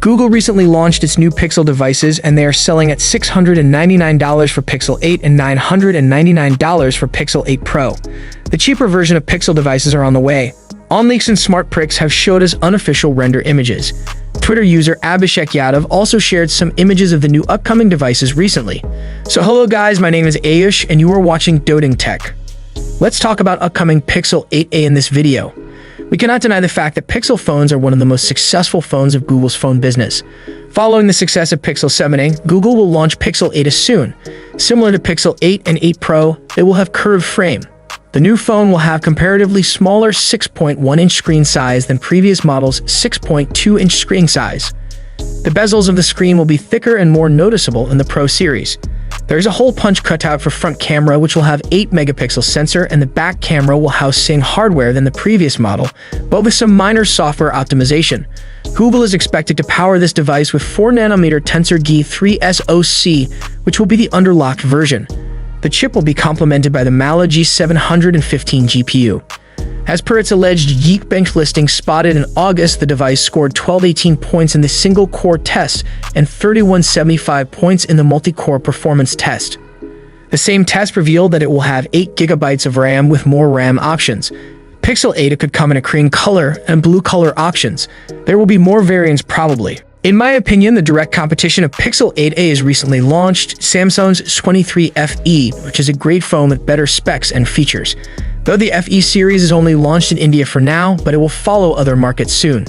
Google recently launched its new Pixel devices, and they are selling at $699 for Pixel 8 and $999 for Pixel 8 Pro. The cheaper version of Pixel devices are on the way. Onleaks and smartprix have showed us unofficial render images. Twitter user Abhishek Yadav also shared some images of the new upcoming devices recently. So hello guys, my name is Ayush and you are watching Doting Tech. Let's talk about upcoming Pixel 8a in this video. We cannot deny the fact that Pixel phones are one of the most successful phones of Google's phone business. Following the success of Pixel 7a, Google will launch Pixel 8 soon. Similar to Pixel 8 and 8 Pro, it will have curved frame. The new phone will have comparatively smaller 6.1-inch screen size than previous models' 6.2-inch screen size. The bezels of the screen will be thicker and more noticeable in the Pro series. There is a hole punch cutout for front camera, which will have 8-megapixel sensor, and the back camera will house same hardware than the previous model, but with some minor software optimization. Google is expected to power this device with 4nm Tensor G3 SoC, which will be the underlocked version. The chip will be complemented by the Mala G715 GPU. As per its alleged Geekbench listing spotted in August, the device scored 1218 points in the single-core test and 3175 points in the multi-core performance test. The same test revealed that it will have 8GB of RAM with more RAM options. Pixel 8 could come in a cream color and blue color options. There will be more variants probably. In my opinion, the direct competition of Pixel 8a is recently launched, Samsung's 23 FE, which is a great phone with better specs and features. Though the FE series is only launched in India for now, but it will follow other markets soon.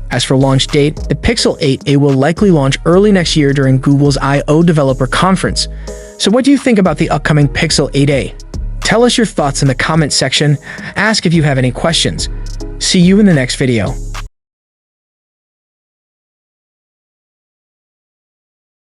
As for launch date, the Pixel 8a will likely launch early next year during Google's I/O Developer Conference. So what do you think about the upcoming Pixel 8a? Tell us your thoughts in the comment section. Ask if you have any questions. See you in the next video.